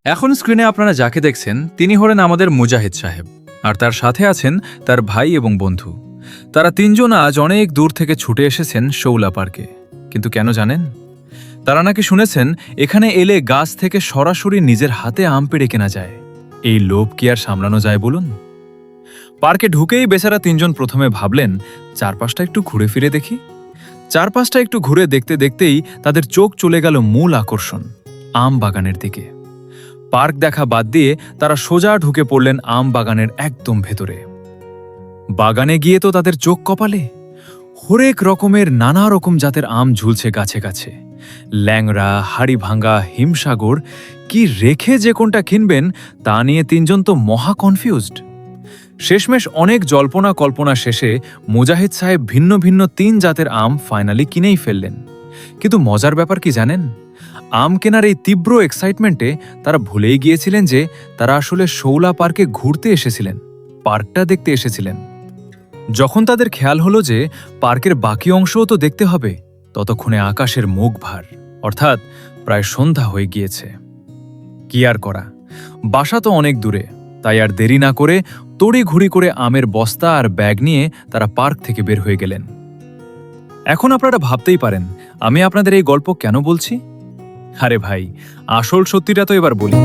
এখন স্ক্রিনে আপনারা যাকে দেখছেন তিনি হলেন আমাদের মুজাহিদ সাহেব, আর তার সাথে আছেন তার ভাই এবং বন্ধু। তারা তিনজন আজ অনেক দূর থেকে ছুটে এসেছেন শৌলা পার্কে। কিন্তু কেন জানেন? তারা নাকি শুনেছেন এখানে এলে গাছ থেকে সরাসরি নিজের হাতে আম পেড়ে কেনা যায়। এই লোভ কি আর সামলানো যায় বলুন? পার্কে ঢুকেই বেচারা তিনজন প্রথমে ভাবলেন চারপাশটা একটু ঘুরে ফিরে দেখি। চারপাশটা একটু ঘুরে দেখতে দেখতেই তাদের চোখ চলে গেল মূল আকর্ষণ, আম বাগানের দিকে। পার্ক দেখা বাদ দিয়ে তারা সোজা ঢুকে পড়লেন আম বাগানের একদম ভেতরে। বাগানে গিয়ে তো তাদের চোখ কপালে। হরেক রকমের নানা রকম জাতের আম ঝুলছে গাছে গাছে। ল্যাংড়া, হাড়ি ভাঙ্গা, হিমসাগর, কি রেখে যে কোনটা কিনবেন তা নিয়ে তিনজন তো মহা কনফিউজড। শেষমেশ অনেক জল্পনা কল্পনা শেষে মুজাহিদ সাহেব ভিন্ন ভিন্ন ৩ জাতের আম ফাইনালি কিনেই ফেললেন। কিন্তু মজার ব্যাপার কি জানেন? আম কেনার এই তীব্র এক্সাইটমেন্টে তারা ভুলেই গিয়েছিলেন যে তারা আসলে শৌলা পার্কে ঘুরতে এসেছিলেন, পার্কটা দেখতে এসেছিলেন। যখন তাদের খেয়াল হলো যে পার্কের বাকি অংশও তো দেখতে হবে, ততক্ষণে আকাশের মুখ ভার, অর্থাৎ প্রায় সন্ধ্যা হয়ে গিয়েছে। কি আর করা, বাসা তো অনেক দূরে, তাই আর দেরি না করে তড়িঘড়ি করে আমের বস্তা আর ব্যাগ নিয়ে তারা পার্ক থেকে বের হয়ে গেলেন। এখন আপনারা ভাবতেই পারেন আমি আপনাদের এই গল্প কেন বলছি। আরে ভাই, আসল সত্যিটা তো এবার বলি।